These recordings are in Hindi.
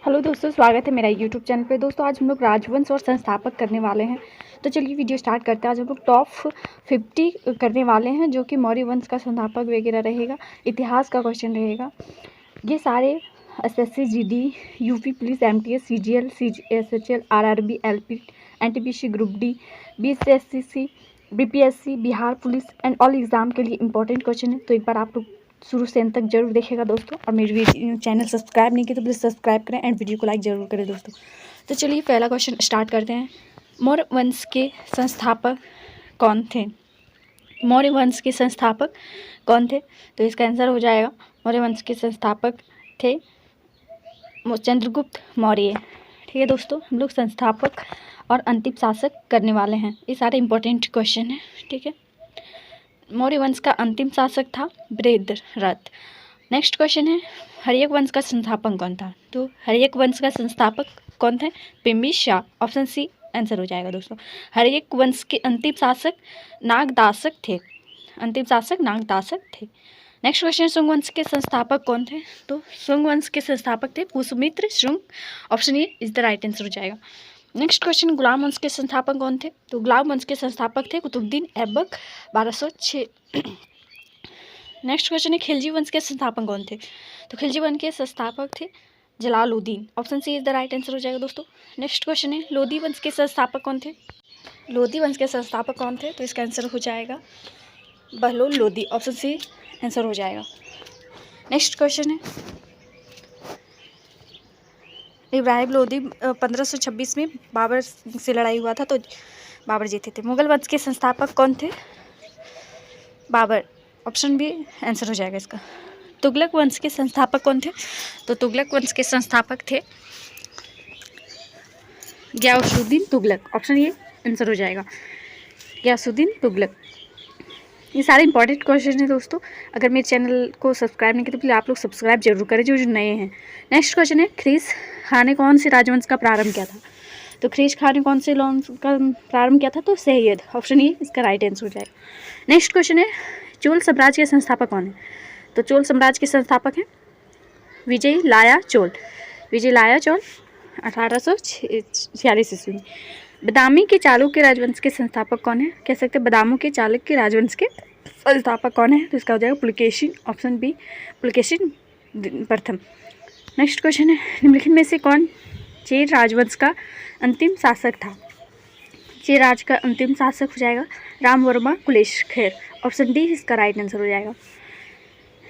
हेलो दोस्तों, स्वागत है मेरा यूट्यूब चैनल पे। दोस्तों आज हम लोग राजवंश और संस्थापक करने वाले हैं। तो चलिए वीडियो स्टार्ट करते हैं। आज हम लोग टॉप 50 करने वाले हैं, जो कि मौर्य वंश का संस्थापक वगैरह रहेगा, इतिहास का क्वेश्चन रहेगा। ये सारे SSC, GD, UP police, MTS, CGL, SHL, RRB, LP, NTPC, group D, BSSC, BPSC, Bihar police and all exam के लिए इंपॉर्टेंट क्वेश्चन है। तो एक बार आप लोग शुरू से अंत तक जरूर देखेगा दोस्तों। और मेरी चैनल सब्सक्राइब नहीं किया तो प्लीज़ सब्सक्राइब करें एंड वीडियो को लाइक जरूर करें दोस्तों। तो चलिए पहला क्वेश्चन स्टार्ट करते हैं। मौर्य वंश के संस्थापक कौन थे? मौर्य वंश के संस्थापक कौन थे? तो इसका आंसर हो जाएगा, मौर्य वंश के संस्थापक थे चंद्रगुप्त मौर्य। ठीक है दोस्तों, हम लोग संस्थापक और अंतिम शासक करने वाले हैं। ये सारे इंपॉर्टेंट क्वेश्चन है। ठीक है, मौर्य वंश का अंतिम शासक था बृहद्रथ। नेक्स्ट क्वेश्चन है, हर्यक वंश का संस्थापक कौन था? तो हर्यक वंश का संस्थापक कौन थे? बिंबिसार। ऑप्शन सी आंसर हो जाएगा दोस्तों। हर्यक वंश के अंतिम शासक नागदासक थे। अंतिम शासक नागदासक थे। नेक्स्ट क्वेश्चन, शुंग वंश के संस्थापक कौन थे? तो शुंग वंश के संस्थापक थे Pushyamitra Shunga. Option A is the right answer हो जाएगा। नेक्स्ट क्वेश्चन, गुलाम वंश के संस्थापक कौन थे? तो गुलाम वंश के संस्थापक थे कुतुबुद्दीन ऐबक 1206। नेक्स्ट क्वेश्चन है, खिलजी वंश के संस्थापक कौन थे? तो खिलजी वंश के संस्थापक थे Jalaluddin. Option C is the right answer हो जाएगा दोस्तों। नेक्स्ट क्वेश्चन है, लोधी वंश के संस्थापक कौन थे? लोधी वंश के संस्थापक कौन थे? तो इसका आंसर हो जाएगा Bahlol Lodi. Option C answer हो जाएगा। नेक्स्ट क्वेश्चन है, इब्राहिम लोधी 1526 में बाबर से लड़ाई हुआ था तो बाबर जीते थे। मुगल वंश के संस्थापक कौन थे? बाबर। ऑप्शन बी आंसर हो जाएगा इसका। तुगलक वंश के संस्थापक कौन थे? तो तुगलक वंश के संस्थापक थे गियासुद्दीन तुगलक। ऑप्शन ये आंसर हो जाएगा, गियासुद्दीन तुगलक। ये सारे इंपॉर्टेंट क्वेश्चन है दोस्तों। अगर मेरे चैनल को सब्सक्राइब नहीं किया तो प्लीज़ आप लोग सब्सक्राइब जरूर करें जो नए हैं। नेक्स्ट क्वेश्चन है, ख्रीस खान ने कौन से राजवंश का प्रारंभ किया था? तो ख्रीस खान ने कौन से वंश का प्रारंभ किया था? तो सैयद। ऑप्शन ए इसका राइट आंसर हो जाएगा। नेक्स्ट क्वेश्चन है, चोल साम्राज्य के संस्थापक कौन है? तो चोल साम्राज्य के संस्थापक हैं विजय लाया चोल। विजय लाया चोल 1846 ईस्वी में। बदामी के चालुक्य राजवंश के संस्थापक कौन है? कह सकते हैं बदामों के चालुक्य राजवंश के संस्थापक कौन है? तो इसका हो जाएगा पुलकेशिन। ऑप्शन बी पुलकेशिन प्रथम। नेक्स्ट क्वेश्चन है, निम्नलिखित में से कौन चेर राजवंश का अंतिम शासक था? चेर राज का अंतिम शासक हो जाएगा राम वर्मा कुलेशखेर। ऑप्शन डी इसका राइट आंसर हो जाएगा।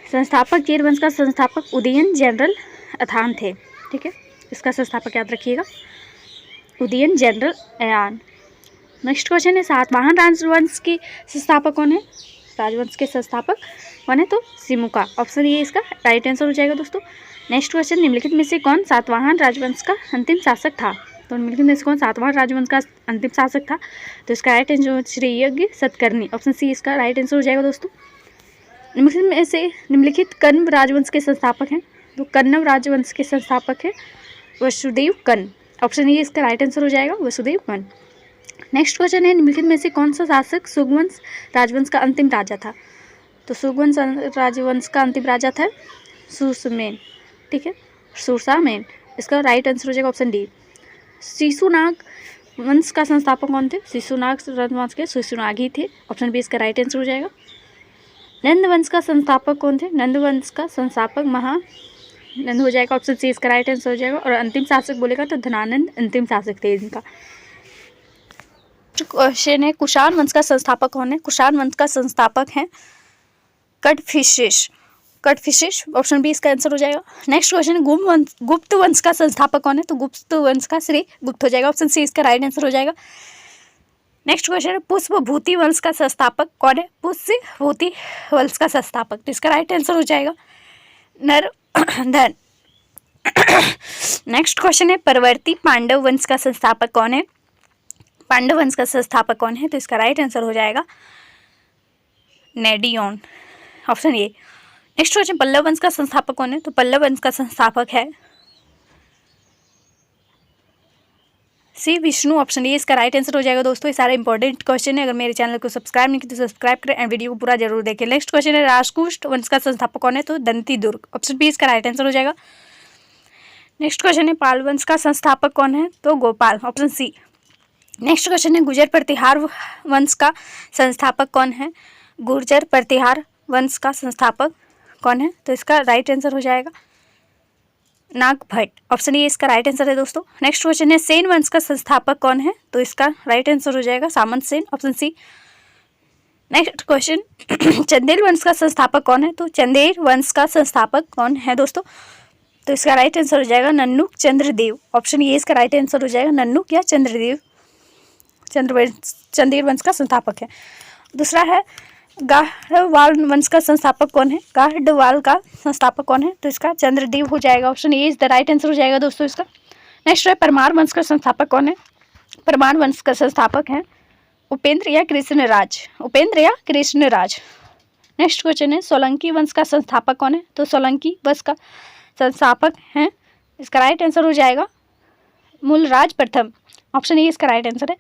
संस्थापक चेर वंश का संस्थापक उदयन जनरल अथान थे। ठीक है, इसका संस्थापक याद रखिएगा, उदयन जनरल अयान। नेक्स्ट क्वेश्चन है, सातवाहन राजवंश के संस्थापक कौन है? राजवंश के संस्थापक कौन है? तो सिमुका। ऑप्शन ये इसका राइट आंसर हो जाएगा दोस्तों। नेक्स्ट क्वेश्चन, निम्नलिखित में से कौन सातवाहन राजवंश का अंतिम शासक था? तो निम्नलिखित में से कौन सातवाहन राजवंश का अंतिम शासक था? तो इसका right answer Shriyajna Satakarni. Option C इसका राइट आंसर हो जाएगा दोस्तों। निम्नलिखित में से निम्नलिखित कण्व राजवंश के संस्थापक हैं? तो कण्व राजवंश के संस्थापक है वसुदेव कण्व। ऑप्शन ए इसका राइट आंसर हो जाएगा, वसुदेव कण्व। नेक्स्ट क्वेश्चन है, निम्नलिखित में से कौन सा शासक सुगवंश राजवंश का अंतिम राजा था? तो सुगवंश राजवंश का अंतिम राजा था सुरसेन। ठीक है, सुरसामेन। इसका राइट आंसर हो जाएगा ऑप्शन डी। शिशुनाग वंश का संस्थापक कौन थे? शिशुनाग राजवंश के शिशुनाग ही थे। ऑप्शन बी इसका राइट आंसर हो जाएगा। नंद वंश का संस्थापक कौन थे? नंद वंश का संस्थापक महानंद हो जाएगा। ऑप्शन सी इसका राइट आंसर हो जाएगा। और अंतिम शासक बोलेगा तो धनानंद अंतिम शासक थे इनका। क्वेश्चन है, कुषाण वंश का संस्थापक कौन है? कुषाण वंश का संस्थापक है कटफिशिश। कटफिशिश। ऑप्शन बी इसका आंसर हो जाएगा। नेक्स्ट क्वेश्चन, गुप्त वंश का संस्थापक कौन है? तो गुप्त वंश का श्री गुप्त हो जाएगा। ऑप्शन सी इसका राइट आंसर हो जाएगा। नेक्स्ट क्वेश्चन है, पुष्पभूति वंश का संस्थापक कौन है? पुष्यभूति वंश का संस्थापक। तो इसका राइट आंसर हो जाएगा नरधन। नेक्स्ट क्वेश्चन है, परवर्ती पांडव वंश का संस्थापक कौन है? पांडव वंश का संस्थापक कौन है? तो इसका राइट आंसर हो जाएगा नेडियोन। Option A. Next question, Pallava वंश का संस्थापक कौन है? तो पल्लव वंश का संस्थापक है सी विष्णु। ऑप्शन ए इसका राइट आंसर हो जाएगा दोस्तों। ये सारे इंपॉर्टेंट क्वेश्चन है। अगर मेरे चैनल को सब्सक्राइब नहीं किया तो सब्सक्राइब करें एंड वीडियो को पूरा जरूर देखें। नेक्स्ट क्वेश्चन है, राष्ट्रकूट वंश का संस्थापक कौन है? तो दंती दुर्ग। ऑप्शन बी इसका राइट आंसर हो जाएगा। नेक्स्ट क्वेश्चन है पाल वंश का संस्थापक कौन है? तो Gopal, option C. Next question है गुर्जर प्रतिहार वंश का संस्थापक कौन है? गुर्जर प्रतिहार वंश का संस्थापक कौन है? तो इसका राइट आंसर हो जाएगा नागभट्ट, ऑप्शन ए इसका राइट आंसर है दोस्तों। नेक्स्ट क्वेश्चन है सेन वंश का संस्थापक कौन है? तो इसका राइट आंसर हो जाएगा Samanta Sen, option C. Next question Chandel वंश का संस्थापक कौन है? तो चंदेल वंश का संस्थापक कौन है दोस्तों? तो इसका राइट आंसर हो जाएगा नन्नुक चंद्रदेव, ऑप्शन ए इसका राइट आंसर हो जाएगा नन्नुक या चंद्रदेव चंदेल वंश का संस्थापक है। दूसरा है गाढ़वाल वंश का संस्थापक कौन है? गाढ़वाल का संस्थापक कौन है? तो इसका चंद्रदेव हो जाएगा, option A is the right answer हो जाएगा दोस्तों इसका। नेक्स्ट है परमार वंश का संस्थापक कौन है? परमार वंश का संस्थापक है उपेंद्र या कृष्णराज, उपेंद्र या कृष्णराज। नेक्स्ट क्वेश्चन है सोलंकी वंश का संस्थापक कौन है? तो सोलंकी वंश का संस्थापक है, इसका राइट आंसर हो जाएगा मूलराज प्रथम, ऑप्शन ए इसका राइट आंसर है।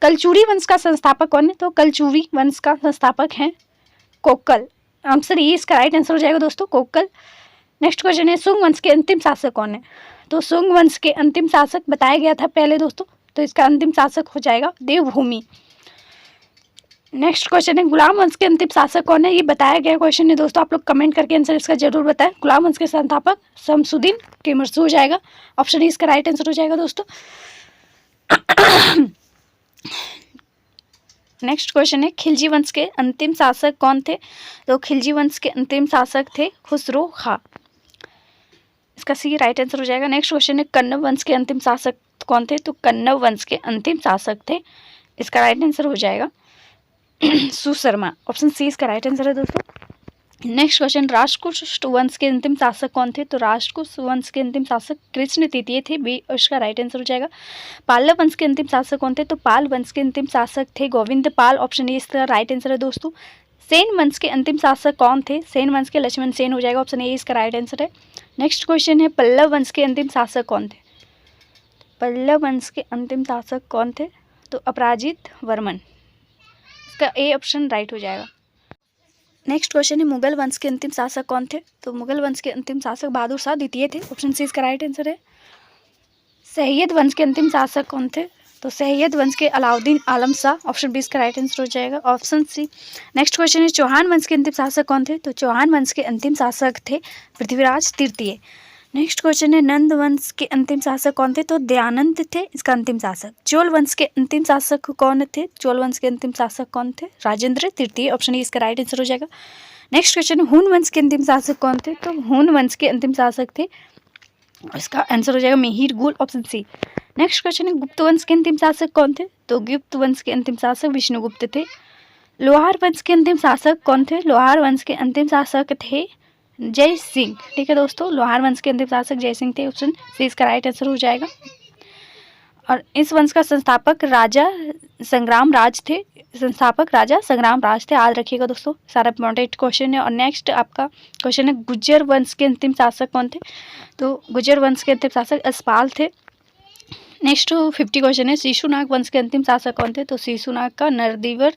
कलचुरी वंश का संस्थापक कौन है? तो कलचुरी वंश का संस्थापक है कोक्कल, आंसर ए इसका राइट आंसर हो जाएगा दोस्तों कोक्कल। नेक्स्ट क्वेश्चन है सुंग वंश के अंतिम शासक कौन है? तो सुंग वंश के अंतिम शासक बताया गया था पहले दोस्तों, तो इसका अंतिम शासक हो जाएगा देवभूमि। नेक्स्ट क्वेश्चन है गुलाम वंश के अंतिम शासक कौन है? ये बताया गया क्वेश्चन है दोस्तों, आप लोग कमेंट करके आंसर इसका जरूर बताएं। गुलाम वंश के संस्थापक शमसुद्दीन टिमरसू हो जाएगा, ऑप्शन ए इसका राइट आंसर हो जाएगा दोस्तों। नेक्स्ट क्वेश्चन है खिलजी वंश के अंतिम शासक कौन थे? तो खिलजी वंश के अंतिम शासक थे खुसरो खां, इसका सी राइट आंसर हो जाएगा। नेक्स्ट क्वेश्चन है कन्नव वंश के अंतिम शासक कौन थे? तो कन्नव वंश के अंतिम शासक थे, इसका राइट आंसर हो जाएगा सुशर्मा, ऑप्शन सी इसका राइट आंसर है दोस्तों। नेक्स्ट क्वेश्चन राष्ट्रकूट वंश के अंतिम शासक कौन थे? तो राष्ट्रकूट वंश के अंतिम शासक कृष्ण तृतीय थे, बी उसका राइट आंसर हो जाएगा। पाल्लव वंश के अंतिम शासक कौन थे? तो पाल वंश के अंतिम शासक थे गोविंद पाल, ऑप्शन ए इसका राइट आंसर है दोस्तों। सेन वंश के अंतिम शासक कौन थे? सेन वंश के लक्ष्मण सेन हो जाएगा, ऑप्शन ए इसका राइट आंसर है। नेक्स्ट क्वेश्चन है पल्लव वंश के अंतिम शासक कौन थे? पल्लव वंश के अंतिम शासक कौन थे? तो अपराजित वर्मन, इसका ए ऑप्शन राइट हो जाएगा। नेक्स्ट क्वेश्चन है मुगल वंश के अंतिम शासक कौन थे? तो मुगल वंश के अंतिम शासक बहादुर शाह द्वितीय थे, ऑप्शन सी इसका राइट आंसर है। सैयद वंश के अंतिम शासक कौन थे? तो सैयद वंश के अलाउद्दीन आलम शाह, ऑप्शन बी इसका राइट आंसर हो जाएगा, ऑप्शन सी। नेक्स्ट क्वेश्चन है चौहान वंश के अंतिम शासक कौन थे? तो चौहान वंश के अंतिम शासक थे पृथ्वीराज तृतीय। नेक्स्ट क्वेश्चन है नंद वंश के अंतिम शासक कौन थे? तो दयानंद थे इसका अंतिम शासक। चोल वंश के अंतिम शासक कौन थे? चोल वंश के अंतिम शासक कौन थे? राजेंद्र तृतीय, ऑप्शन ए इसका राइट आंसर हो जाएगा। नेक्स्ट क्वेश्चन है हून वंश के अंतिम शासक कौन थे? तो हून वंश के अंतिम शासक थे, इसका आंसर हो जाएगा मिहिर गुल, ऑप्शन सी। नेक्स्ट क्वेश्चन है गुप्त वंश के अंतिम शासक कौन थे? तो गुप्त वंश के अंतिम शासक विष्णुगुप्त थे। लोहार वंश के अंतिम शासक कौन थे? लोहार वंश के अंतिम शासक थे जय सिंह, ठीक है दोस्तों, लोहार वंश के अंतिम शासक जय सिंह थे, ऑप्शन सी इसका राइट आंसर हो जाएगा। और इस वंश का संस्थापक राजा संग्राम राज थे, संस्थापक राजा संग्राम राज थे, याद रखिएगा दोस्तों, सारा इंपॉर्टेंट क्वेश्चन है। और नेक्स्ट आपका क्वेश्चन है गुर्जर वंश के अंतिम शासक कौन थे? तो गुर्जर वंश के अंतिम शासक अस्पाल थे। नेक्स्ट 50 क्वेश्चन है शिशुनाग वंश के अंतिम शासक कौन थे? तो शिशुनाग का नरदीवर